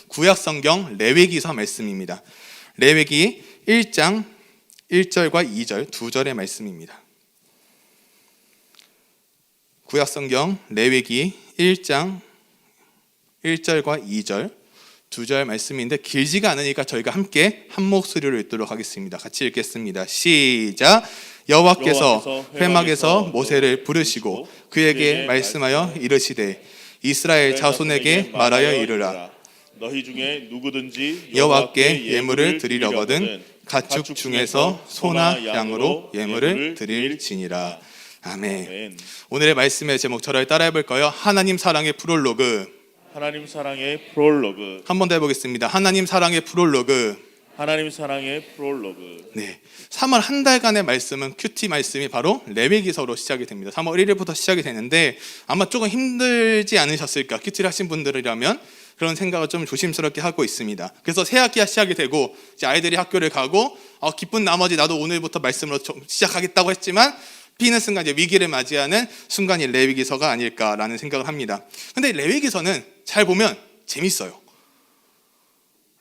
구약성경 레위기서 말씀입니다. 레위기 1장 1절과 2절 두 절의 말씀입니다. 구약성경 레위기 1장 1절과 2절 두 절 말씀인데 길지가 않으니까 저희가 함께 한 목소리로 읽도록 하겠습니다. 같이 읽겠습니다. 시작. 여호와께서 회막에서 모세를 부르시고 그에게 말씀하여 이르시되 이스라엘 자손에게 말하여 이르라. 너희 중에 누구든지 여호와께 예물을 드리려거든 가축 중에서 소나 양으로 예물을 드릴지니라. 아멘. 오늘의 말씀의 제목 저를 따라해 볼까요? 하나님 사랑의 프롤로그. 하나님 사랑의 프롤로그. 한 번 더 해보겠습니다. 하나님 사랑의 프롤로그. 하나님 사랑의 프롤로그. 네, 3월 한 달간의 말씀은 큐티 말씀이 바로 레위기서로 시작이 됩니다. 3월 1일부터 시작이 되는데 아마 조금 힘들지 않으셨을까? 큐티를 하신 분들이라면 그런 생각을 좀 조심스럽게 하고 있습니다. 그래서 새 학기가 시작이 되고 이제 아이들이 학교를 가고 기쁜 나머지 나도 오늘부터 말씀으로 시작하겠다고 했지만 피는 순간 이제 위기를 맞이하는 순간이 레위기서가 아닐까라는 생각을 합니다. 근데 레위기서는 잘 보면 재밌어요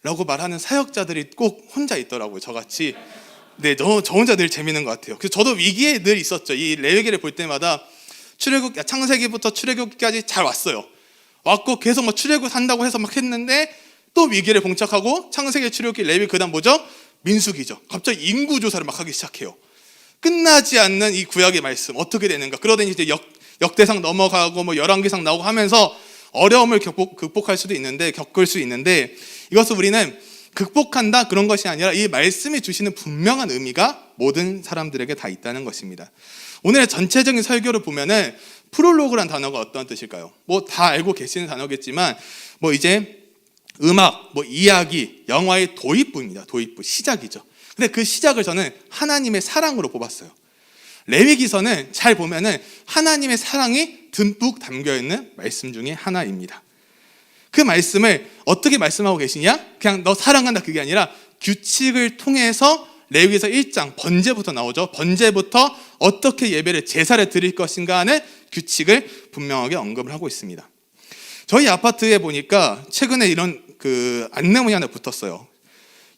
라고 말하는 사역자들이 꼭 혼자 있더라고요. 저같이. 네, 저 혼자 늘 재밌는 것 같아요. 그래서 저도 위기에 늘 있었죠. 이 레위기를 볼 때마다 창세기부터 출애굽기까지 잘 왔어요. 왔고 계속 막 출애굽 한다고 해서 막 했는데 또 위기를 봉착하고 창세기, 출애굽기, 레위 그다음 뭐죠? 민수기죠. 갑자기 인구 조사를 막 하기 시작해요. 끝나지 않는 이 구약의 말씀 어떻게 되는가? 그러더니 이제 역대상 넘어가고 뭐 열왕기상 나오고 하면서 어려움을 극복할 수도 있는데 겪을 수 있는데 이것을 우리는 극복한다 그런 것이 아니라 이 말씀이 주시는 분명한 의미가 모든 사람들에게 다 있다는 것입니다. 오늘의 전체적인 설교를 보면은 프롤로그란 단어가 어떤 뜻일까요? 뭐 다 알고 계시는 단어겠지만 뭐 이제 음악, 뭐 이야기, 영화의 도입부입니다. 도입부, 시작이죠. 근데 그 시작을 저는 하나님의 사랑으로 뽑았어요. 레위기서는 잘 보면은 하나님의 사랑이 듬뿍 담겨있는 말씀 중에 하나입니다. 그 말씀을 어떻게 말씀하고 계시냐? 그냥 너 사랑한다 그게 아니라 규칙을 통해서 레위기서 1장 번제부터 나오죠. 번제부터 어떻게 예배를 제사를 드릴 것인가 하는 규칙을 분명하게 언급을 하고 있습니다. 저희 아파트에 보니까 최근에 이런 그 안내문이 하나 붙었어요.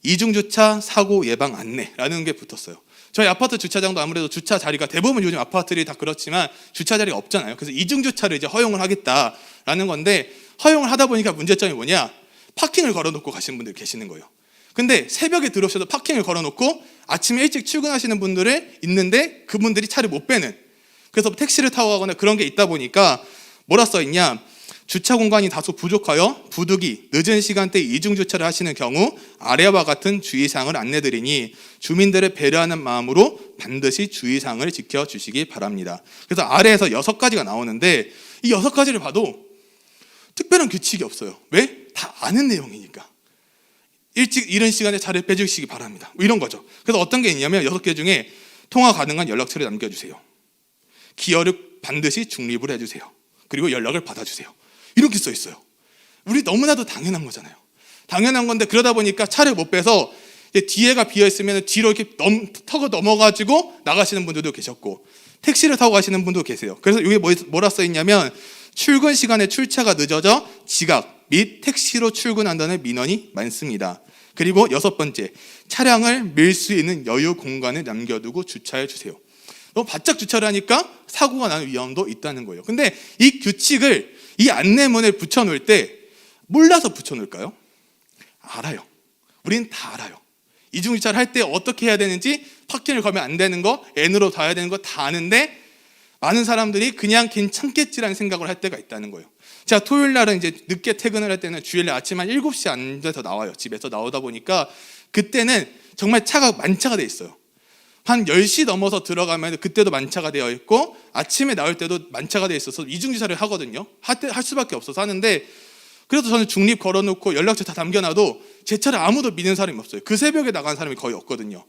이중주차 사고 예방 안내라는 게 붙었어요. 저희 아파트 주차장도 아무래도 주차 자리가 대부분 요즘 아파트들이 다 그렇지만 주차 자리가 없잖아요. 그래서 이중주차를 이제 허용을 하겠다라는 건데 허용을 하다 보니까 문제점이 뭐냐? 파킹을 걸어놓고 가시는 분들이 계시는 거예요. 근데 새벽에 들어오셔도 파킹을 걸어놓고 아침에 일찍 출근하시는 분들이 있는데 그분들이 차를 못 빼는, 그래서 택시를 타고 가거나 그런 게 있다 보니까 뭐라 써있냐? 주차 공간이 다소 부족하여 부득이 늦은 시간대에 이중주차를 하시는 경우 아래와 같은 주의사항을 안내드리니 주민들을 배려하는 마음으로 반드시 주의사항을 지켜주시기 바랍니다. 그래서 아래에서 6가지가 나오는데 이 6가지를 봐도 특별한 규칙이 없어요. 왜? 다 아는 내용이니까. 일찍 이른 시간에 차를 빼주시기 바랍니다. 뭐 이런 거죠. 그래서 어떤 게 있냐면 6개 중에 통화 가능한 연락처를 남겨주세요. 기어를 반드시 중립을 해주세요. 그리고 연락을 받아주세요. 이렇게 써 있어요. 우리 너무나도 당연한 거잖아요. 당연한 건데 그러다 보니까 차를 못 빼서 뒤에가 비어 있으면 뒤로 이렇게 타고 넘어가지고 나가시는 분들도 계셨고 택시를 타고 가시는 분도 계세요. 그래서 이게 뭐라 써 있냐면 출근 시간에 출차가 늦어져 지각 및 택시로 출근한다는 민원이 많습니다. 그리고 6번째, 차량을 밀 수 있는 여유 공간을 남겨두고 주차해 주세요. 너무 바짝 주차를 하니까 사고가 나는 위험도 있다는 거예요. 근데 이 규칙을 이 안내문을 붙여놓을 때 몰라서 붙여놓을까요? 알아요. 우린 다 알아요. 이중주차를 할 때 어떻게 해야 되는지, 파킹을 걸면 안 되는 거, N으로 닿아야 되는 거 다 아는데 많은 사람들이 그냥 괜찮겠지라는 생각을 할 때가 있다는 거예요. 제가 토요일 날은 이제 늦게 퇴근을 할 때는 주일 날 아침 한 7시 앉아서 나와요. 집에서 나오다 보니까 그때는 정말 차가 만차가 돼 있어요. 한 10시 넘어서 들어가면 그때도 만차가 되어 있고 아침에 나올 때도 만차가 되어 있어서 이중주차를 하거든요. 할 수밖에 없어서 하는데 그래도 저는 중립 걸어놓고 연락처 다 남겨놔도 제 차를 아무도 믿는 사람이 없어요. 그 새벽에 나간 사람이 거의 없거든요.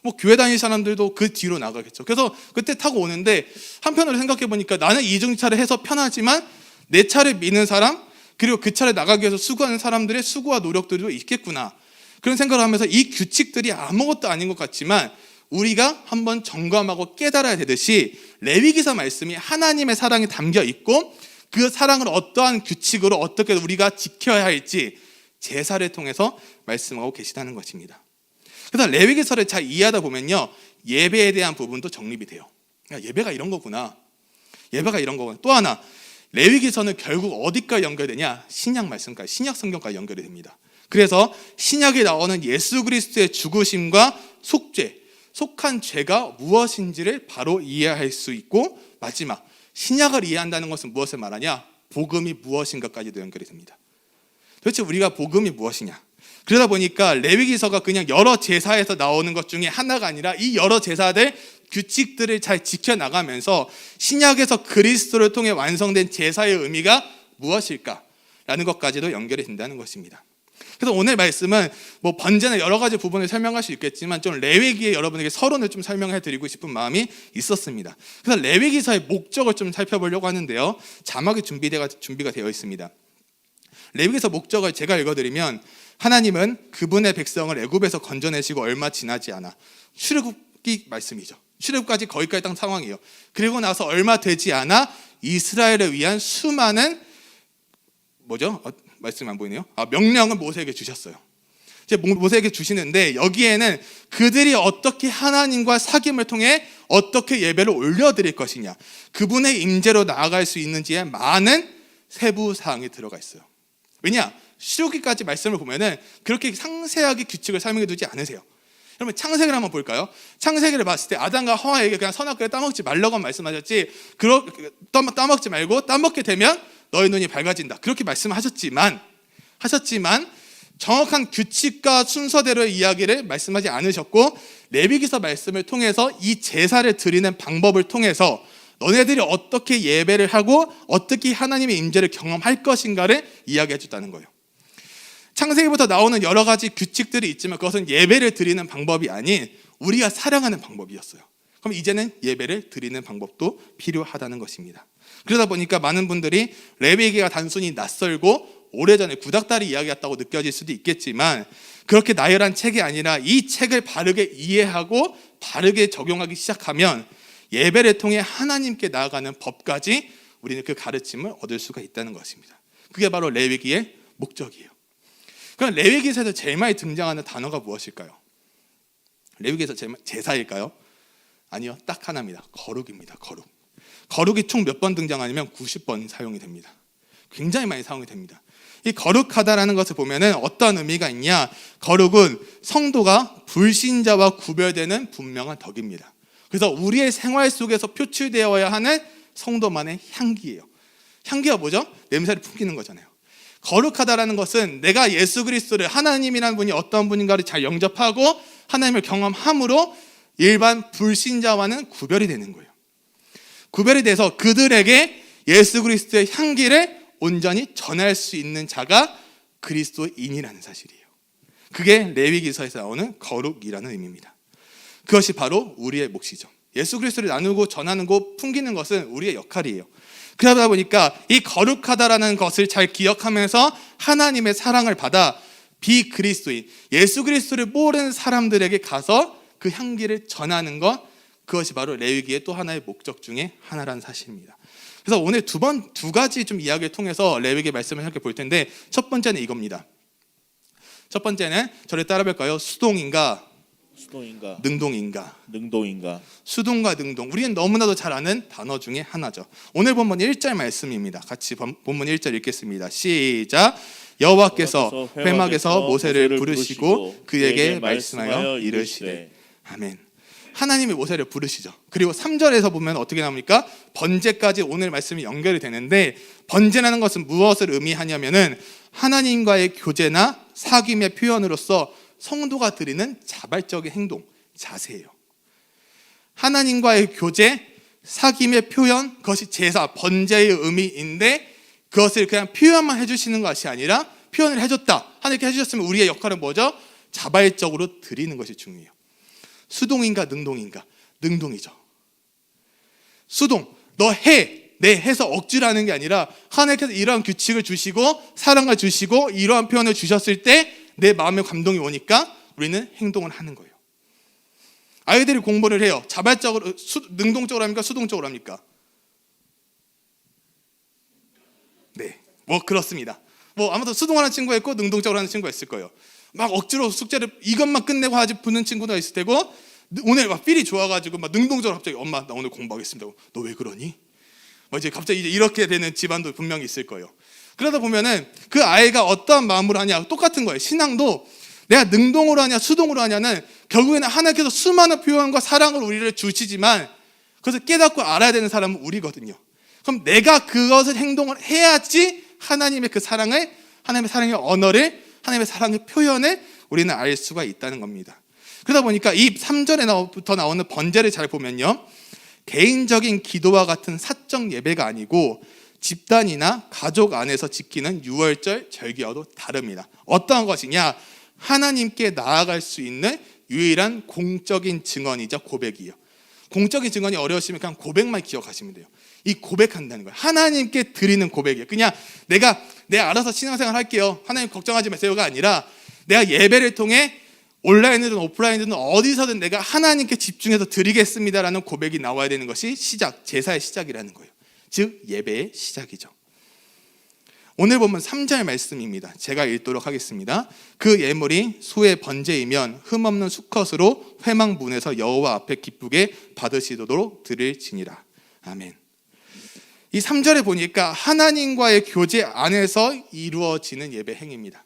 뭐 교회 다니는 사람들도 그 뒤로 나가겠죠. 그래서 그때 타고 오는데 한편으로 생각해 보니까 나는 이중주차를 해서 편하지만 내 차를 믿는 사람 그리고 그 차를 나가기 위해서 수고하는 사람들의 수고와 노력들도 있겠구나. 그런 생각을 하면서 이 규칙들이 아무것도 아닌 것 같지만 우리가 한번 점검하고 깨달아야 되듯이 레위기서 말씀이 하나님의 사랑이 담겨 있고 그 사랑을 어떠한 규칙으로 어떻게 우리가 지켜야 할지 제사를 통해서 말씀하고 계시다는 것입니다. 그래서 레위기서를 잘 이해하다 보면요, 예배에 대한 부분도 정립이 돼요. 예배가 이런 거구나. 예배가 이런 거구나. 또 하나, 레위기서는 결국 어디까지 연결되냐? 신약 말씀까지, 신약 성경까지 연결이 됩니다. 그래서 신약에 나오는 예수 그리스도의 죽으심과 속죄, 속한 죄가 무엇인지를 바로 이해할 수 있고, 마지막 신약을 이해한다는 것은 무엇을 말하냐? 복음이 무엇인가까지도 연결이 됩니다. 도대체 우리가 복음이 무엇이냐? 그러다 보니까 레위기서가 그냥 여러 제사에서 나오는 것 중에 하나가 아니라 이 여러 제사들 규칙들을 잘 지켜나가면서 신약에서 그리스도를 통해 완성된 제사의 의미가 무엇일까라는 것까지도 연결이 된다는 것입니다. 그래서 오늘 말씀은 뭐 번제나 여러 가지 부분을 설명할 수 있겠지만 좀 레위기의 여러분에게 서론을 좀 설명해 드리고 싶은 마음이 있었습니다. 그래서 레위기서의 목적을 좀 살펴보려고 하는데요, 자막이 준비가 되어 있습니다. 레위기서 목적을 제가 읽어드리면, 하나님은 그분의 백성을 애굽에서 건져내시고 얼마 지나지 않아, 출애굽기 말씀이죠. 출애굽까지 거기까지 딱 상황이에요. 그리고 나서 얼마 되지 않아 이스라엘을 위한 수많은 말씀이 안 보이네요. 명령을 모세에게 주셨어요. 이제 모세에게 주시는데, 여기에는 그들이 어떻게 하나님과 사귐을 통해 어떻게 예배를 올려드릴 것이냐, 그분의 임재로 나아갈 수 있는지에 많은 세부 사항이 들어가 있어요. 왜냐? 출애굽기까지 말씀을 보면은 그렇게 상세하게 규칙을 설명해 두지 않으세요. 여러분, 창세기를 한번 볼까요? 창세기를 봤을 때 아담과 하와에게 그냥 선악과를 따먹지 말라고 말씀하셨지, 따먹지 말고 따먹게 되면 너희 눈이 밝아진다, 그렇게 말씀하셨지만 정확한 규칙과 순서대로의 이야기를 말씀하지 않으셨고, 레위기서 말씀을 통해서 이 제사를 드리는 방법을 통해서 너네들이 어떻게 예배를 하고 어떻게 하나님의 임재를 경험할 것인가를 이야기해 줬다는 거예요. 창세기부터 나오는 여러 가지 규칙들이 있지만 그것은 예배를 드리는 방법이 아닌 우리가 살아가는 방법이었어요. 그럼 이제는 예배를 드리는 방법도 필요하다는 것입니다. 그러다 보니까 많은 분들이 레위기가 단순히 낯설고 오래전에 구닥다리 이야기였다고 느껴질 수도 있겠지만, 그렇게 나열한 책이 아니라 이 책을 바르게 이해하고 바르게 적용하기 시작하면 예배를 통해 하나님께 나아가는 법까지 우리는 그 가르침을 얻을 수가 있다는 것입니다. 그게 바로 레위기의 목적이에요. 그럼 레위기에서 제일 많이 등장하는 단어가 무엇일까요? 레위기에서 제사일까요? 아니요, 딱 하나입니다. 거룩입니다. 거룩이 총 몇 번 등장하냐면 90번 사용이 됩니다. 굉장히 많이 사용이 됩니다. 이 거룩하다라는 것을 보면은 어떤 의미가 있냐? 거룩은 성도가 불신자와 구별되는 분명한 덕입니다. 그래서 우리의 생활 속에서 표출되어야 하는 성도만의 향기예요. 향기가 뭐죠? 냄새를 풍기는 거잖아요. 거룩하다라는 것은 내가 예수 그리스도를, 하나님이라는 분이 어떤 분인가를 잘 영접하고 하나님을 경험함으로 일반 불신자와는 구별이 되는 거예요. 구별이 돼서 그들에게 예수 그리스도의 향기를 온전히 전할 수 있는 자가 그리스도인이라는 사실이에요. 그게 레위기서에서 나오는 거룩이라는 의미입니다. 그것이 바로 우리의 몫이죠. 예수 그리스도를 나누고 전하는 것, 풍기는 것은 우리의 역할이에요. 그러다 보니까 이 거룩하다라는 것을 잘 기억하면서 하나님의 사랑을 받아 비그리스도인, 예수 그리스도를 모르는 사람들에게 가서 그 향기를 전하는 것, 그것이 바로 레위기의 또 하나의 목적 중에 하나라는 사실입니다. 그래서 오늘 두 가지 좀 이야기를 통해서 레위기 말씀을 함께 볼 텐데, 첫 번째는 이겁니다. 첫 번째는 저를 따라볼까요? 수동인가 능동인가. 수동과 능동, 우리는 너무나도 잘 아는 단어 중에 하나죠. 오늘 본문 1절 말씀입니다. 같이 본문 1절 읽겠습니다. 시작. 여호와께서 회막에서 모세를 부르시고 그에게 말씀하여 이르시되. 아멘. 하나님이 모세를 부르시죠. 그리고 3절에서 보면 어떻게 나옵니까? 번제까지 오늘 말씀이 연결이 되는데, 번제라는 것은 무엇을 의미하냐면은 하나님과의 교제나 사귐의 표현으로서 성도가 드리는 자발적인 행동, 자세예요. 하나님과의 교제, 사귐의 표현, 그것이 제사, 번제의 의미인데, 그것을 그냥 표현만 해주시는 것이 아니라 표현을 해줬다, 하나님께 해주셨으면 우리의 역할은 뭐죠? 자발적으로 드리는 것이 중요해요. 수동인가 능동인가? 능동이죠. 수동, 너 해, 내 해서 억지로 하는 게 아니라 하나님께서 이러한 규칙을 주시고 사랑을 주시고 이러한 표현을 주셨을 때 내 마음에 감동이 오니까 우리는 행동을 하는 거예요. 아이들이 공부를 해요. 자발적으로, 능동적으로 합니까? 수동적으로 합니까? 네, 그렇습니다. 뭐 아무튼 수동하는 친구가 있고 능동적으로 하는 친구가 있을 거예요. 막 억지로 숙제를 이것만 끝내고 하지 붙는 친구도 있을 테고, 오늘 막 필이 좋아가지고 막 능동적으로 갑자기 엄마 나 오늘 공부하겠습니다. 너 왜 그러니? 막 이제 갑자기 이제 이렇게 되는 집안도 분명히 있을 거예요. 그러다 보면은 그 아이가 어떠한 마음으로 하냐 똑같은 거예요. 신앙도 내가 능동으로 하냐 수동으로 하냐는 결국에는 하나님께서 수많은 표현과 사랑을 우리를 주시지만 그것을 깨닫고 알아야 되는 사람은 우리거든요. 그럼 내가 그것을 행동을 해야지 하나님의 그 사랑을, 하나님의 사랑의 언어를, 하나님의 사랑의 표현을 우리는 알 수가 있다는 겁니다. 그러다 보니까 이 3절에부터 나오는 번제를 잘 보면요, 개인적인 기도와 같은 사적 예배가 아니고 집단이나 가족 안에서 지키는 유월절 절기와도 다릅니다. 어떠한 것이냐? 하나님께 나아갈 수 있는 유일한 공적인 증언이자 고백이에요. 공적인 증언이 어려우시면 그냥 고백만 기억하시면 돼요. 이 고백한다는 거예요. 하나님께 드리는 고백이에요. 그냥 내가 알아서 신앙생활 할게요, 하나님 걱정하지 마세요가 아니라 내가 예배를 통해 온라인이든 오프라인이든 어디서든 내가 하나님께 집중해서 드리겠습니다라는 고백이 나와야 되는 것이 시작, 제사의 시작이라는 거예요. 즉 예배의 시작이죠. 오늘 보면 3절 말씀입니다. 제가 읽도록 하겠습니다. 그 예물이 소의 번제이면 흠없는 수컷으로 회막문에서 여호와 앞에 기쁘게 받으시도록 드릴지니라. 아멘. 이 3절에 보니까 하나님과의 교제 안에서 이루어지는 예배 행위입니다.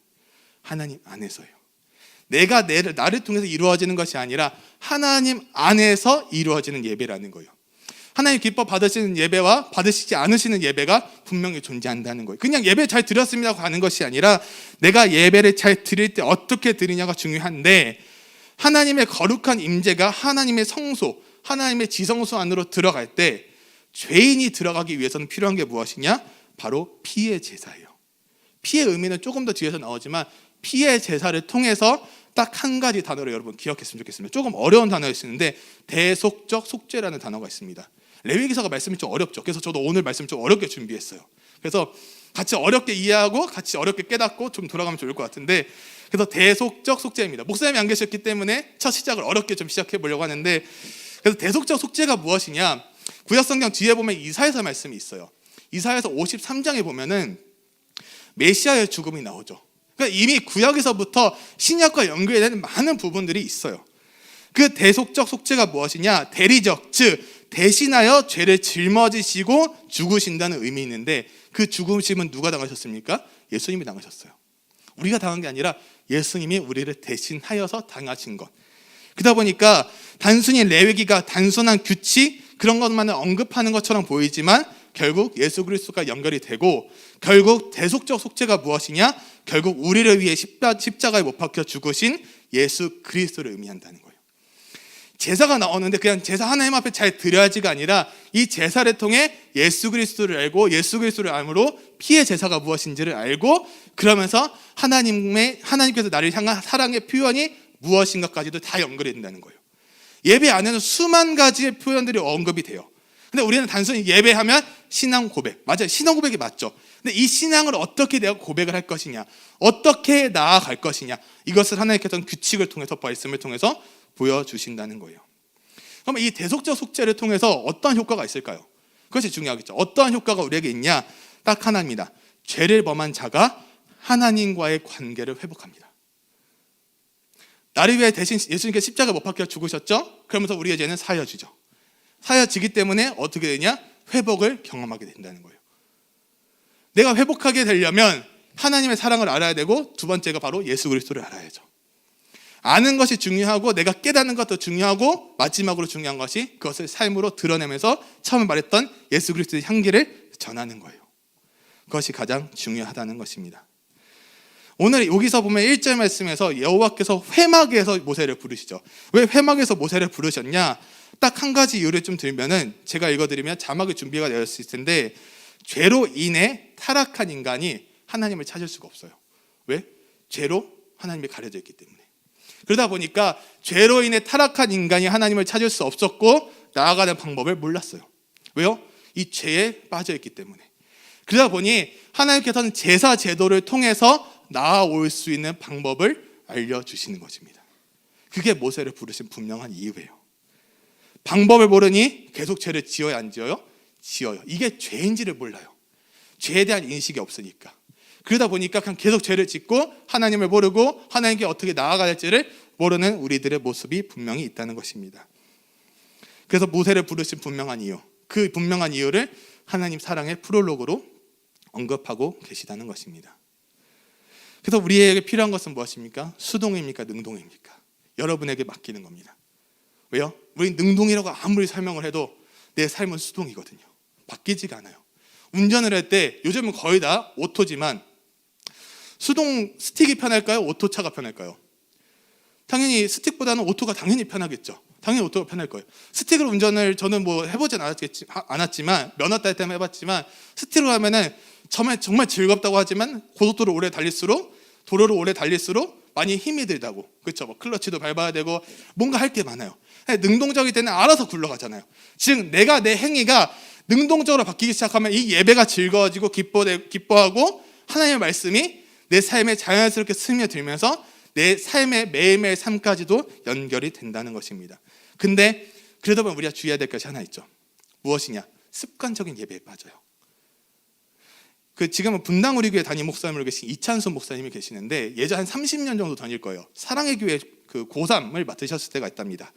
하나님 안에서요. 내가 나를 통해서 이루어지는 것이 아니라 하나님 안에서 이루어지는 예배라는 거예요. 하나님 기뻐 받으시는 예배와 받으시지 않으시는 예배가 분명히 존재한다는 거예요. 그냥 예배 잘 드렸습니다 가는 것이 아니라 내가 예배를 잘 드릴 때 어떻게 드리냐가 중요한데, 하나님의 거룩한 임재가 하나님의 성소, 하나님의 지성소 안으로 들어갈 때 죄인이 들어가기 위해서는 필요한 게 무엇이냐? 바로 피의 제사예요. 피의 의미는 조금 더 뒤에서 나오지만 피의 제사를 통해서 딱 한 가지 단어로 여러분 기억했으면 좋겠습니다. 조금 어려운 단어일 수 있는데 대속적 속죄라는 단어가 있습니다. 레위기서가 말씀이 좀 어렵죠. 그래서 저도 오늘 말씀 좀 어렵게 준비했어요. 그래서 같이 어렵게 이해하고 같이 어렵게 깨닫고 좀 돌아가면 좋을 것 같은데, 그래서 대속적 속죄입니다. 목사님이 안 계셨기 때문에 첫 시작을 어렵게 좀 시작해 보려고 하는데, 그래서 대속적 속죄가 무엇이냐? 구약성경 뒤에 보면 이사야서 말씀이 있어요. 이사야서 53장에 보면은 메시아의 죽음이 나오죠. 그러니까 이미 구약에서부터 신약과 연결되는 많은 부분들이 있어요. 그 대속적 속죄가 무엇이냐? 대리적, 즉 대신하여 죄를 짊어지시고 죽으신다는 의미 있는데, 그 죽으심은 누가 당하셨습니까? 예수님이 당하셨어요. 우리가 당한 게 아니라 예수님이 우리를 대신하여서 당하신 것. 그러다 보니까 단순히 레위기가 단순한 규칙 그런 것만을 언급하는 것처럼 보이지만 결국 예수 그리스도가 연결이 되고, 결국 대속적 속죄가 무엇이냐? 결국 우리를 위해 십자가에 못 박혀 죽으신 예수 그리스도를 의미한다는 거예요. 제사가 나오는데 그냥 제사 하나님 앞에 잘 드려야지가 아니라 이 제사를 통해 예수 그리스도를 알고 예수 그리스도를 알므로 피의 제사가 무엇인지를 알고, 그러면서 하나님께서 나를 향한 사랑의 표현이 무엇인가까지도 다 연결이 된다는 거예요. 예배 안에는 수만 가지의 표현들이 언급이 돼요. 근데 우리는 단순히 예배하면 신앙 고백, 맞아요, 신앙 고백이 맞죠. 근데 이 신앙을 어떻게 내가 고백을 할 것이냐, 어떻게 나아갈 것이냐, 이것을 하나님께서 규칙을 통해서, 말씀을 통해서 보여주신다는 거예요. 그러면 이 대속적 속죄를 통해서 어떠한 효과가 있을까요? 그것이 중요하겠죠. 어떠한 효과가 우리에게 있냐? 딱 하나입니다. 죄를 범한 자가 하나님과의 관계를 회복합니다. 나를 위해 대신 예수님께 십자가 못 박혀 죽으셨죠? 그러면서 우리의 죄는 사여지죠. 사여지기 때문에 어떻게 되냐? 회복을 경험하게 된다는 거예요. 내가 회복하게 되려면 하나님의 사랑을 알아야 되고, 두 번째가 바로 예수 그리스도를 알아야죠. 아는 것이 중요하고 내가 깨닫는 것도 중요하고, 마지막으로 중요한 것이 그것을 삶으로 드러내면서 처음에 말했던 예수 그리스도의 향기를 전하는 거예요. 그것이 가장 중요하다는 것입니다. 오늘 여기서 보면 1절 말씀에서 여호와께서 회막에서 모세를 부르시죠. 왜 회막에서 모세를 부르셨냐? 딱 한 가지 이유를 좀 들면은 제가 읽어드리면 자막이 준비가 되어 있을 텐데, 죄로 인해 타락한 인간이 하나님을 찾을 수가 없어요. 왜? 죄로 하나님이 가려져 있기 때문에. 그러다 보니까 죄로 인해 타락한 인간이 하나님을 찾을 수 없었고 나아가는 방법을 몰랐어요. 왜요? 이 죄에 빠져 있기 때문에. 그러다 보니 하나님께서는 제사 제도를 통해서 나아올 수 있는 방법을 알려주시는 것입니다. 그게 모세를 부르신 분명한 이유예요. 방법을 모르니 계속 죄를 지어야 안 지어요? 지어요. 이게 죄인지를 몰라요. 죄에 대한 인식이 없으니까. 그러다 보니까 그냥 계속 죄를 짓고 하나님을 모르고 하나님께 어떻게 나아가야 할지를 모르는 우리들의 모습이 분명히 있다는 것입니다. 그래서 모세를 부르신 분명한 이유, 그 분명한 이유를 하나님 사랑의 프롤로그로 언급하고 계시다는 것입니다. 그래서 우리에게 필요한 것은 무엇입니까? 수동입니까? 능동입니까? 여러분에게 맡기는 겁니다. 왜요? 우리 능동이라고 아무리 설명을 해도 내 삶은 수동이거든요. 바뀌지가 않아요. 운전을 할 때 요즘은 거의 다 오토지만 수동 스틱이 편할까요? 오토차가 편할까요? 당연히 스틱보다는 오토가 당연히 편하겠죠. 당연히 오토가 편할 거예요. 스틱으로 운전을 저는 뭐 해보진 않았지만 면허 딸 때만 해봤지만 스틱으로 하면은 정말 즐겁다고 하지만 고속도로 오래 달릴수록 도로를 오래 달릴수록 많이 힘이 들다고, 그렇죠? 뭐 클러치도 밟아야 되고 뭔가 할 게 많아요. 능동적일 때는 알아서 굴러가잖아요. 즉 내가 내 행위가 능동적으로 바뀌기 시작하면 이 예배가 즐거워지고 기뻐하고 하나님의 말씀이 내 삶에 자연스럽게 스며들면서 내 삶의 매일매일 삶까지도 연결이 된다는 것입니다. 근데 그러다 보면 우리가 주의해야 될 것이 하나 있죠. 무엇이냐? 습관적인 예배에 빠져요. 지금은 분당 우리 교회 담임 목사님으로 계신 이찬순 목사님이 계시는데 예전 한 30년 정도 다닐 거예요. 사랑의 교회 고3을 맡으셨을 때가 있답니다.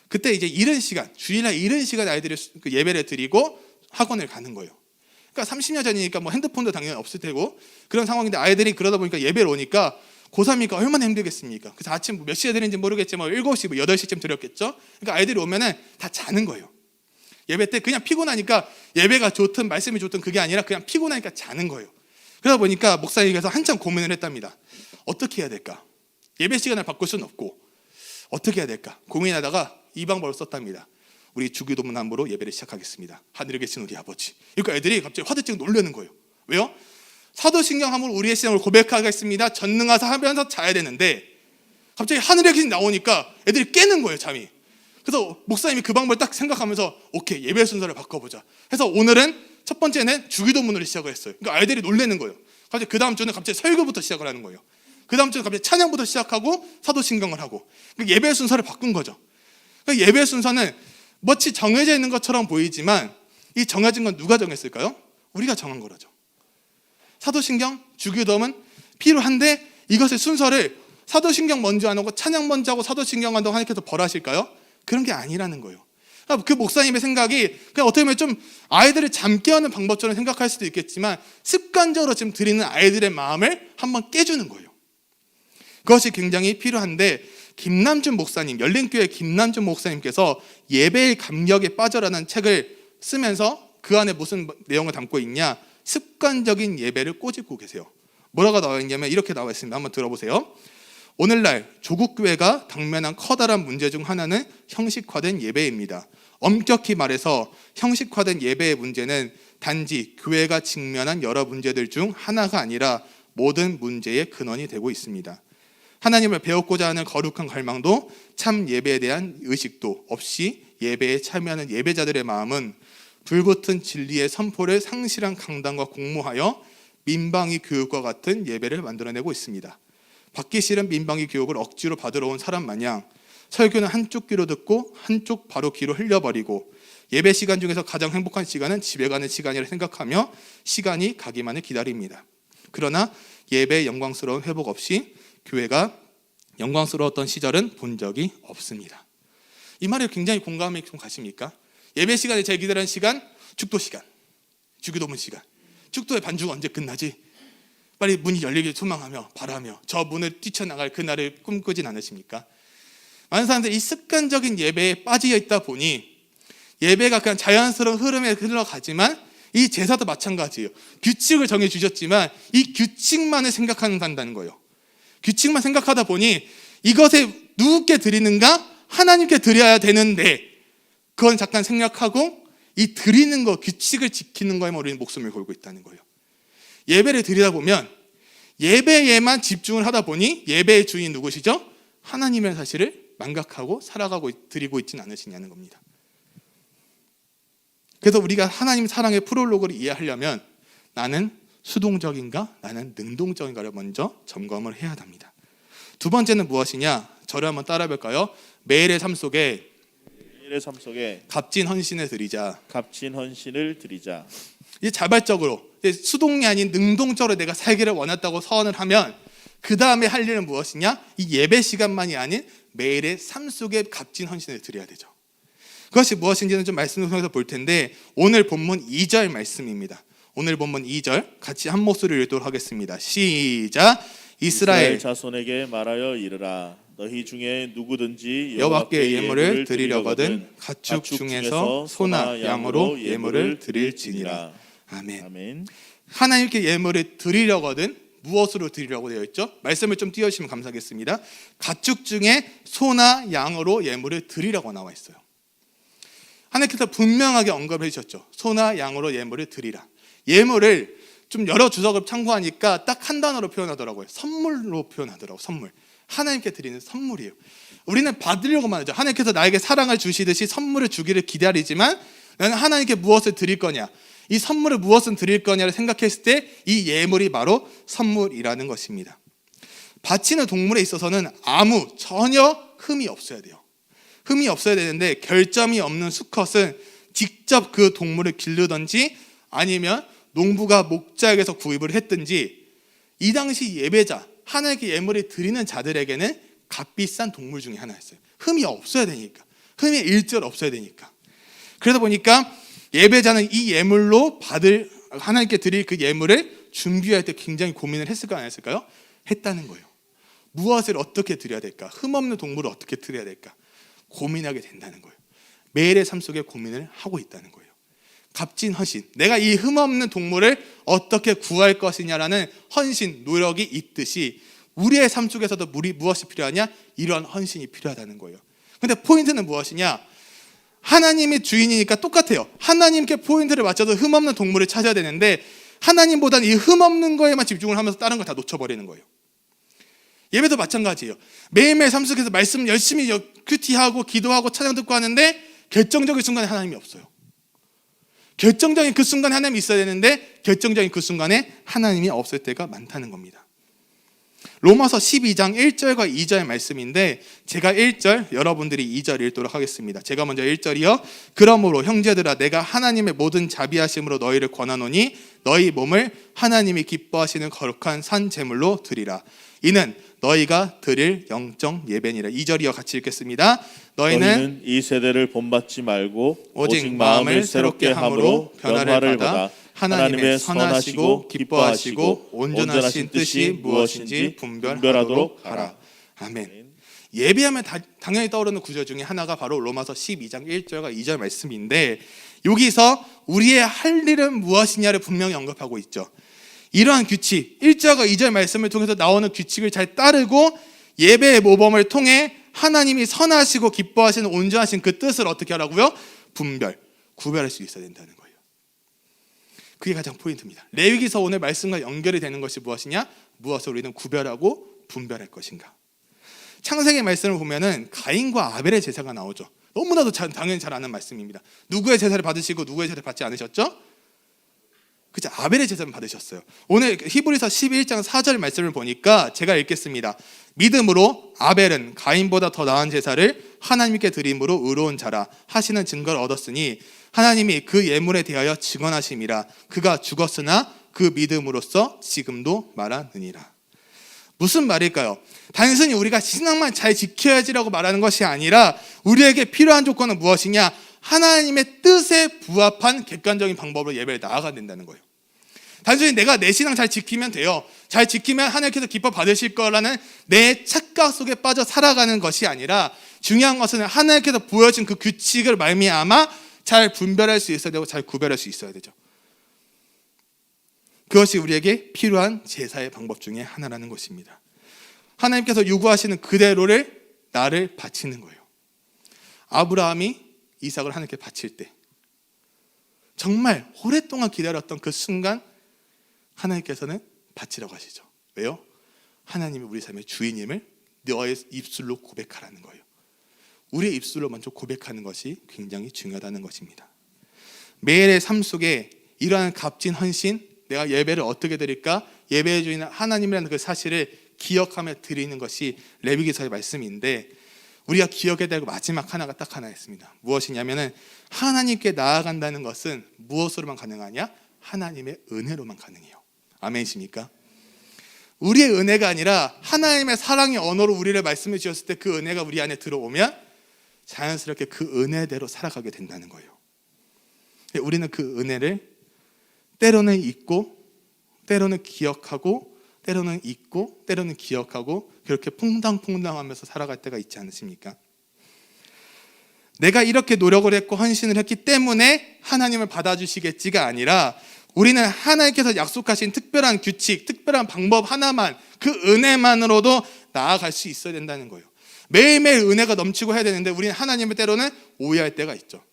그때 이제 이른 시간, 주일날 이른 시간 아이들이 예배를 드리고 학원을 가는 거예요. 그러니까 30년 전이니까 뭐 핸드폰도 당연히 없을 테고 그런 상황인데 아이들이 그러다 보니까 예배를 오니까 고3이니까 얼마나 힘들겠습니까? 그래서 아침 몇 시에 드리는지 모르겠지만 7시, 8시쯤 드렸겠죠? 그러니까 아이들이 오면은 다 자는 거예요. 예배 때 그냥 피곤하니까 예배가 좋든 말씀이 좋든 그게 아니라 그냥 피곤하니까 자는 거예요. 그러다 보니까 목사님께서 한참 고민을 했답니다. 어떻게 해야 될까? 예배 시간을 바꿀 수는 없고 어떻게 해야 될까? 고민하다가 이 방법을 썼답니다. 우리 주기도문함으로 예배를 시작하겠습니다. 하늘에 계신 우리 아버지. 그러니까 애들이 갑자기 화들짝 놀라는 거예요. 왜요? 사도신경함으로 우리의 신앙을 고백하겠습니다. 전능하사 하면서 자야 되는데 갑자기 하늘에 계신 나오니까 애들이 깨는 거예요, 잠이. 그래서 목사님이 그 방법을 딱 생각하면서 오케이, 예배 순서를 바꿔보자. 그래서 오늘은 첫 번째는 주기도문으로 시작을 했어요. 그러니까 아이들이 놀라는 거예요. 갑자기 그 다음 주는 갑자기 설교부터 시작을 하는 거예요. 그 다음 주는 갑자기 찬양부터 시작하고 사도신경을 하고 그러니까 예배 순서를 바꾼 거죠. 그러니까 예배 순서는 마치 정해져 있는 것처럼 보이지만 이 정해진 건 누가 정했을까요? 우리가 정한 거라죠. 사도신경, 주기도문 필요한데 이것의 순서를 사도신경 먼저 안 하고 찬양 먼저 하고 사도신경 한다고 하나님께서 벌하실까요? 그런 게 아니라는 거예요. 그 목사님의 생각이 그냥 어떻게 보면 좀 아이들을 잠 깨우는 방법처럼 생각할 수도 있겠지만 습관적으로 지금 드리는 아이들의 마음을 한번 깨주는 거예요. 그것이 굉장히 필요한데 김남준 목사님, 열린교회 김남준 목사님께서 예배의 감격에 빠져라는 책을 쓰면서 그 안에 무슨 내용을 담고 있냐? 습관적인 예배를 꼬집고 계세요. 뭐라고 나와 있냐면 이렇게 나와 있습니다. 한번 들어보세요. 오늘날 조국 교회가 당면한 커다란 문제 중 하나는 형식화된 예배입니다. 엄격히 말해서 형식화된 예배의 문제는 단지 교회가 직면한 여러 문제들 중 하나가 아니라 모든 문제의 근원이 되고 있습니다. 하나님을 배우고자 하는 거룩한 갈망도 참 예배에 대한 의식도 없이 예배에 참여하는 예배자들의 마음은 불붙은 진리의 선포를 상실한 강단과 공모하여 민방위 교육과 같은 예배를 만들어내고 있습니다. 받기 싫은 민방위 교육을 억지로 받으러 온 사람 마냥 설교는 한쪽 귀로 듣고 한쪽 바로 귀로 흘려버리고 예배 시간 중에서 가장 행복한 시간은 집에 가는 시간이라 생각하며 시간이 가기만을 기다립니다. 그러나 예배의 영광스러운 회복 없이 교회가 영광스러웠던 시절은 본 적이 없습니다. 이 말에 굉장히 공감이 좀 가십니까? 예배 시간에 제일 기다리는 시간, 축도 시간, 주기도문 시간. 축도의 반주가 언제 끝나지? 빨리 문이 열리길 소망하며 바라며 저 문을 뛰쳐나갈 그날을 꿈꾸진 않으십니까? 많은 사람들이 이 습관적인 예배에 빠져 있다 보니 예배가 그냥 자연스러운 흐름에 흘러가지만 이 제사도 마찬가지예요. 규칙을 정해주셨지만 이 규칙만을 생각한다는 거예요. 규칙만 생각하다 보니 이것에 누구께 드리는가? 하나님께 드려야 되는데 그건 잠깐 생략하고 이 드리는 거, 규칙을 지키는 거에만 우리는 목숨을 걸고 있다는 거예요. 예배를 드리다 보면 예배에만 집중을 하다 보니 예배의 주인이 누구시죠? 하나님의 사실을 망각하고 살아가고 드리고 있지는 않으시냐는 겁니다. 그래서 우리가 하나님 사랑의 프롤로그를 이해하려면 나는 수동적인가? 나는 능동적인가를 먼저 점검을 해야 합니다. 두 번째는 무엇이냐? 저를 한번 따라 볼까요? 매일의 삶 속에 값진 헌신을 드리자. 이제 자발적으로 수동이 아닌 능동적으로 내가 살기를 원했다고 서원을 하면 그 다음에 할 일은 무엇이냐? 이 예배 시간만이 아닌 매일의 삶 속에 값진 헌신을 드려야 되죠. 그것이 무엇인지는 좀 말씀을 통해서 볼 텐데 오늘 본문 2절 말씀입니다. 오늘 본문 2절 같이 한 목소리를 읽도록 하겠습니다. 시작. 이스라엘 자손에게 말하여 이르라. 너희 중에 누구든지 여호와께 예물을 드리려거든 가축 중에서 소나 양으로 예물을 드릴지니라. 아멘. 아멘. 하나님께 예물을 드리려거든 무엇으로 드리려고 되어 있죠? 말씀을 좀 띄워주시면 감사하겠습니다. 가축 중에 소나 양으로 예물을 드리라고 나와 있어요. 하나님께서 분명하게 언급해 주셨죠. 소나 양으로 예물을 드리라. 예물을 좀 여러 주석을 참고하니까 딱 한 단어로 표현하더라고요. 선물로 표현하더라고요. 선물. 하나님께 드리는 선물이에요. 우리는 받으려고만 하죠. 하나님께서 나에게 사랑을 주시듯이 선물을 주기를 기다리지만 나는 하나님께 무엇을 드릴 거냐, 이 선물을 무엇을 드릴 거냐를 생각했을 때 이 예물이 바로 선물이라는 것입니다. 바치는 동물에 있어서는 전혀 흠이 없어야 돼요. 흠이 없어야 되는데 결점이 없는 수컷은 직접 그 동물을 기르든지 아니면 농부가 목자에게서 구입을 했든지 이 당시 예배자, 하나님께 예물을 드리는 자들에게는 값비싼 동물 중에 하나였어요. 흠이 없어야 되니까. 흠이 일절 없어야 되니까. 그러다 보니까 예배자는 이 예물로 받을 하나님께 드릴 그 예물을 준비할 때 굉장히 고민을 했을까 안 했을까요? 했다는 거예요. 무엇을 어떻게 드려야 될까? 흠 없는 동물을 어떻게 드려야 될까? 고민하게 된다는 거예요. 매일의 삶 속에 고민을 하고 있다는 거예요. 값진 헌신, 내가 이 흠없는 동물을 어떻게 구할 것이냐라는 헌신, 노력이 있듯이 우리의 삶 속에서도 무엇이 필요하냐? 이러한 헌신이 필요하다는 거예요. 근데 포인트는 무엇이냐? 하나님이 주인이니까 똑같아요. 하나님께 포인트를 맞춰서 흠없는 동물을 찾아야 되는데 하나님보다는 이 흠없는 거에만 집중을 하면서 다른 걸 다 놓쳐버리는 거예요. 예배도 마찬가지예요. 매일매일 삶 속에서 말씀 열심히 큐티하고 기도하고 찬양 듣고 하는데 결정적인 순간에 하나님이 없어요. 결정적인 그 순간에 하나님이 있어야 되는데 결정적인 그 순간에 하나님이 없을 때가 많다는 겁니다. 로마서 12장 1절과 2절 말씀인데 제가 1절, 여러분들이 2절 읽도록 하겠습니다. 제가 먼저 1절이요. 그러므로 형제들아 내가 하나님의 모든 자비하심으로 너희를 권하노니 너희 몸을 하나님이 기뻐하시는 거룩한 산 제물로 드리라. 이는 너희가 드릴 영적 예배니라. 2절이요. 같이 읽겠습니다. 너희는 이 세대를 본받지 말고 오직 마음을 새롭게 함으로 변화를 받아 하나님의 선하시고 기뻐하시고 온전하신 뜻이 무엇인지 분별하도록 하라. 아멘. 예배하면 당연히 떠오르는 구절 중에 하나가 바로 로마서 12장 1절과 2절 말씀인데 여기서 우리의 할 일은 무엇이냐를 분명히 언급하고 있죠. 이러한 규칙, 1절과 2절 말씀을 통해서 나오는 규칙을 잘 따르고 예배의 모범을 통해 하나님이 선하시고 기뻐하시는 온전하신 그 뜻을 어떻게 하라고요? 구별할 수 있어야 된다는 거예요. 그게 가장 포인트입니다. 레위기서 오늘 말씀과 연결이 되는 것이 무엇이냐? 무엇을 우리는 구별하고 분별할 것인가? 창세기 말씀을 보면은 가인과 아벨의 제사가 나오죠. 너무나도 당연히 잘 아는 말씀입니다. 누구의 제사를 받으시고 누구의 제사를 받지 않으셨죠? 그죠? 아벨의 제사를 받으셨어요. 오늘 히브리서 11장 4절 말씀을 보니까 제가 읽겠습니다. 믿음으로 아벨은 가인보다 더 나은 제사를 하나님께 드림으로 의로운 자라 하시는 증거를 얻었으니 하나님이 그 예물에 대하여 증언하심이라. 그가 죽었으나 그 믿음으로써 지금도 말하느니라. 무슨 말일까요? 단순히 우리가 신앙만 잘 지켜야지라고 말하는 것이 아니라 우리에게 필요한 조건은 무엇이냐? 하나님의 뜻에 부합한 객관적인 방법으로 예배를 나아가야 된다는 거예요. 단순히 내가 내 신앙 잘 지키면 돼요. 잘 지키면 하나님께서 기뻐 받으실 거라는 내 착각 속에 빠져 살아가는 것이 아니라 중요한 것은 하나님께서 보여준 그 규칙을 말미암아 잘 분별할 수 있어야 되고 잘 구별할 수 있어야 되죠. 그것이 우리에게 필요한 제사의 방법 중에 하나라는 것입니다. 하나님께서 요구하시는 그대로를 나를 바치는 거예요. 아브라함이 이삭을 하나님께 바칠 때 정말 오랫동안 기다렸던 그 순간 하나님께서는 바치라고 하시죠. 왜요? 하나님이 우리 삶의 주인임을 너의 입술로 고백하라는 거예요. 우리의 입술로 먼저 고백하는 것이 굉장히 중요하다는 것입니다. 매일의 삶 속에 이러한 값진 헌신, 내가 예배를 어떻게 드릴까? 예배의 주인 하나님이라는 그 사실을 기억하며 드리는 것이 레위기서의 말씀인데 우리가 기억해야 될 마지막 하나가 딱 하나 있습니다. 무엇이냐면은 하나님께 나아간다는 것은 무엇으로만 가능하냐? 하나님의 은혜로만 가능해요. 아멘이십니까? 우리의 은혜가 아니라 하나님의 사랑의 언어로 우리를 말씀해 주셨을 때 그 은혜가 우리 안에 들어오면 자연스럽게 그 은혜대로 살아가게 된다는 거예요. 우리는 그 은혜를 때로는 잊고, 때로는 기억하고, 때로는 잊고, 때로는 기억하고, 그렇게 퐁당퐁당하면서 살아갈 때가 있지 않으십니까? 내가 이렇게 노력을 했고 헌신을 했기 때문에 하나님을 받아주시겠지가 아니라 우리는 하나님께서 약속하신 특별한 규칙, 특별한 방법 하나만, 그 은혜만으로도 나아갈 수 있어야 된다는 거예요. 매일매일 은혜가 넘치고 해야 되는데 우리는 하나님을 때로는 오해할 때가 있죠.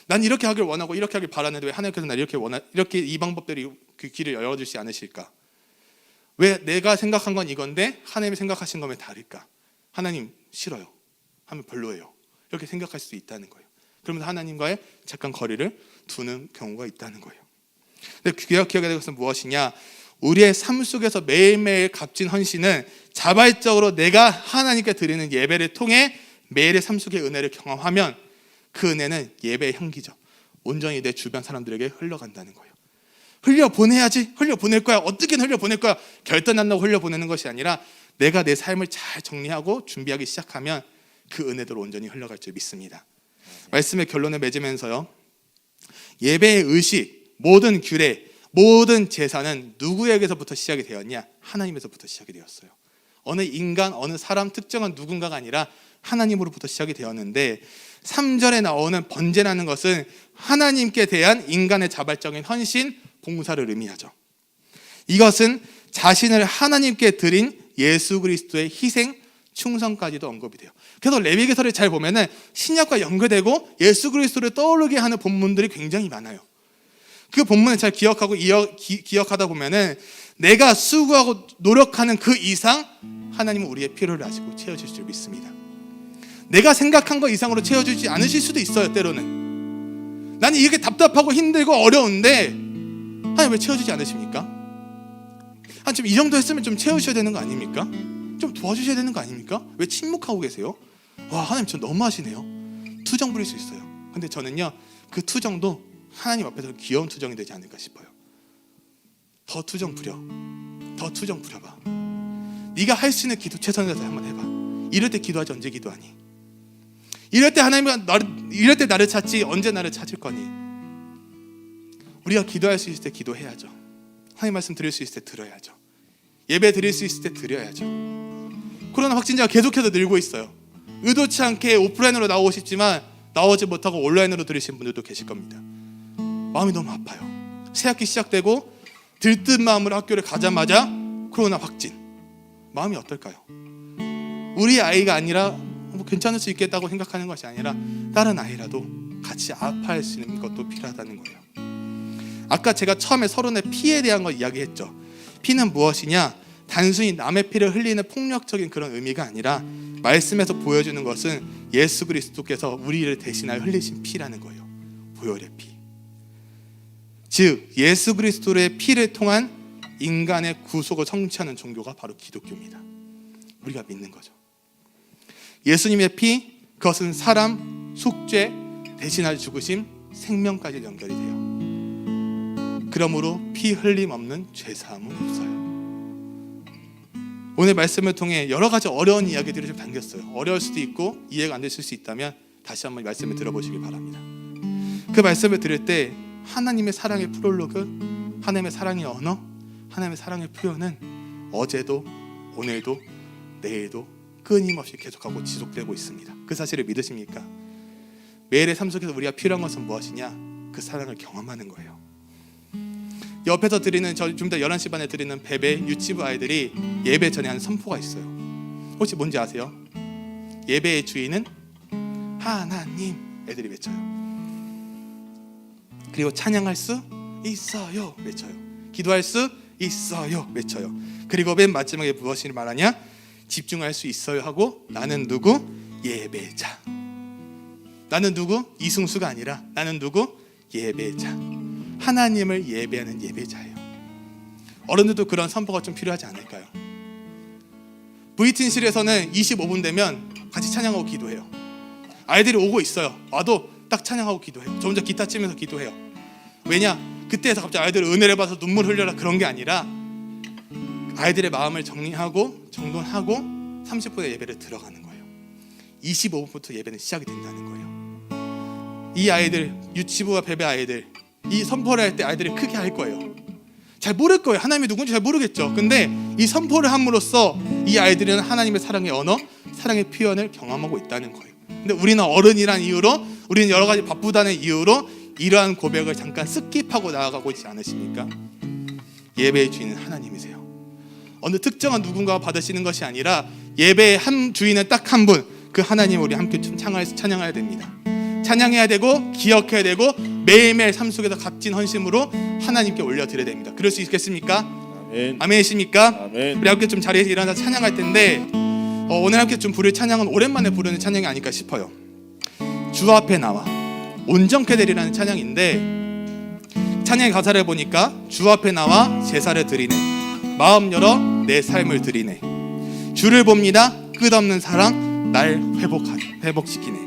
난 이렇게 하길 원하고 이렇게 하길 바라는데 왜 하나님께서 날 이렇게 이 방법대로 그 길을 열어주시지 않으실까? 왜 내가 생각한 건 이건데 하나님이 생각하신 건 왜 다를까? 하나님 싫어요 하면 별로예요. 이렇게 생각할 수 있다는 거예요. 그러면서 하나님과의 잠깐 거리를 두는 경우가 있다는 거예요. 근데 기억해야 될 것은 무엇이냐? 우리의 삶 속에서 매일매일 값진 헌신은 자발적으로 내가 하나님께 드리는 예배를 통해 매일의 삶 속의 은혜를 경험하면 그 은혜는 예배의 향기죠. 온전히 내 주변 사람들에게 흘러간다는 거예요. 흘려보내야지, 흘려보낼 거야, 어떻게든 흘려보낼 거야, 결단 안 나고 흘려보내는 것이 아니라 내가 내 삶을 잘 정리하고 준비하기 시작하면 그 은혜대로 온전히 흘러갈 줄 믿습니다. 말씀의 결론을 맺으면서요, 예배의 의식, 모든 규례, 모든 제사는 누구에게서부터 시작이 되었냐? 하나님에서부터 시작이 되었어요. 어느 인간, 어느 사람, 특정한 누군가가 아니라 하나님으로부터 시작이 되었는데 3절에 나오는 번제라는 것은 하나님께 대한 인간의 자발적인 헌신, 봉사를 의미하죠. 이것은 자신을 하나님께 드린 예수 그리스도의 희생, 충성까지도 언급이 돼요. 그래서 레위기서를 잘 보면은 신약과 연결되고 예수 그리스도를 떠오르게 하는 본문들이 굉장히 많아요. 그 본문을 잘 기억하고 기억하다 보면은 내가 수고하고 노력하는 그 이상 하나님은 우리의 필요를 아시고 채워주실 줄 믿습니다. 내가 생각한 것 이상으로 채워주지 않으실 수도 있어요. 때로는 나는 이게 답답하고 힘들고 어려운데 하나님 왜 채워주지 않으십니까? 좀 이 정도 했으면 좀 채우셔야 되는 거 아닙니까? 좀 도와주셔야 되는 거 아닙니까? 왜 침묵하고 계세요? 와, 하나님 저 너무 하시네요. 투정 부릴 수 있어요. 근데 저는요, 그 투정도 하나님 앞에서 귀여운 투정이 되지 않을까 싶어요. 더 투정 부려, 더 투정 부려봐. 네가 할 수 있는 기도 최선을 다해서 한번 해봐. 이럴 때 기도하지 언제 기도하니? 이럴 때 하나님이 이럴 때 나를 찾지 언제 나를 찾을 거니? 우리가 기도할 수 있을 때 기도해야죠. 하나님 말씀 드릴 수 있을 때 들어야죠. 예배 드릴 수 있을 때 드려야죠. 코로나 확진자가 계속해서 늘고 있어요. 의도치 않게 오프라인으로 나오고 싶지만 나오지 못하고 온라인으로 들으신 분들도 계실 겁니다. 마음이 너무 아파요. 새학기 시작되고 들뜬 마음으로 학교를 가자마자 코로나 확진. 마음이 어떨까요? 우리 아이가 아니라 뭐 괜찮을 수 있겠다고 생각하는 것이 아니라 다른 아이라도 같이 아파할 수 있는 것도 필요하다는 거예요. 아까 제가 처음에 서론의 피에 대한 거 이야기했죠. 피는 무엇이냐? 단순히 남의 피를 흘리는 폭력적인 그런 의미가 아니라 말씀에서 보여주는 것은 예수 그리스도께서 우리를 대신하여 흘리신 피라는 거예요. 보혈의 피. 즉 예수 그리스도의 피를 통한 인간의 구속을 성취하는 종교가 바로 기독교입니다. 우리가 믿는 거죠. 예수님의 피, 그것은 사람, 속죄, 대신할 죽으심, 생명까지 연결이 돼요. 그러므로 피 흘림 없는 죄사함은 없어요. 오늘 말씀을 통해 여러 가지 어려운 이야기들을 좀 담겼어요. 어려울 수도 있고 이해가 안 되실 수 있다면 다시 한번 말씀을 들어보시기 바랍니다. 그 말씀을 들을 때 하나님의 사랑의 프롤로그, 하나님의 사랑의 언어, 하나님의 사랑의 표현은 어제도 오늘도 내일도 끊임없이 계속하고 지속되고 있습니다. 그 사실을 믿으십니까? 매일의 삶 속에서 우리가 필요한 것은 무엇이냐? 그 사랑을 경험하는 거예요. 옆에서 드리는 좀 더 11시 반에 드리는 베베 유치부 아이들이 예배 전에 하는 선포가 있어요. 혹시 뭔지 아세요? 예배의 주인은 하나님, 애들이 외쳐요. 그리고 찬양할 수 있어요, 외쳐요. 기도할 수 있어요, 외쳐요. 그리고 맨 마지막에 무엇을 말하냐? 집중할 수 있어요 하고 나는 누구? 예배자. 나는 누구? 이승수가 아니라 나는 누구? 예배자. 하나님을 예배하는 예배자예요. 어른들도 그런 선포가 좀 필요하지 않을까요? 브이틴실에서는 25분 되면 같이 찬양하고 기도해요. 아이들이 오고 있어요. 와도 딱 찬양하고 기도해요. 저 혼자 기타 치면서 기도해요. 왜냐? 그때에서 갑자기 아이들 은혜를 받아서 눈물 흘려라 그런 게 아니라 아이들의 마음을 정리하고 정돈하고 30분의 예배를 들어가는 거예요. 25분부터 예배는 시작이 된다는 거예요. 이 아이들, 유치부와 베베 아이들, 이 선포를 할 때 아이들이 크게 할 거예요. 잘 모를 거예요. 하나님이 누군지 잘 모르겠죠. 근데 이 선포를 함으로써 이 아이들은 하나님의 사랑의 언어, 사랑의 표현을 경험하고 있다는 거예요. 근데 우리는 어른이란 이유로, 우리는 여러 가지 바쁘다는 이유로 이러한 고백을 잠깐 스킵하고 나아가고 있지 않으십니까? 예배의 주인은 하나님이세요. 어느 특정한 누군가가 받으시는 것이 아니라 예배의 한 주인은 딱 한 분, 그 하나님을 우리 함께 찬양해야 됩니다. 찬양해야 되고 기억해야 되고 매일매일 삶 속에서 값진 헌신으로 하나님께 올려드려야 됩니다. 그럴 수 있겠습니까? 아멘. 아멘이십니까? 아멘. 우리 함께 좀 자리에서 일어나서 찬양할 텐데 오늘 함께 좀 부를 찬양은 오랜만에 부르는 찬양이 아닐까 싶어요. 주 앞에 나와 온전케 되리라는 찬양인데 찬양의 가사를 보니까 주 앞에 나와 제사를 드리네, 마음 열어 내 삶을 드리네, 주를 봅니다 끝없는 사랑 날 회복시키네.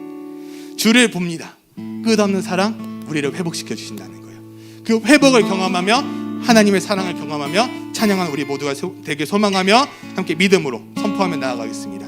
주를 봅니다 끝없는 사랑 우리를 회복시켜 주신다는 거예요. 그 회복을 경험하며 하나님의 사랑을 경험하며 찬양하는 우리 모두가 되길 소망하며 함께 믿음으로 선포하며 나아가겠습니다.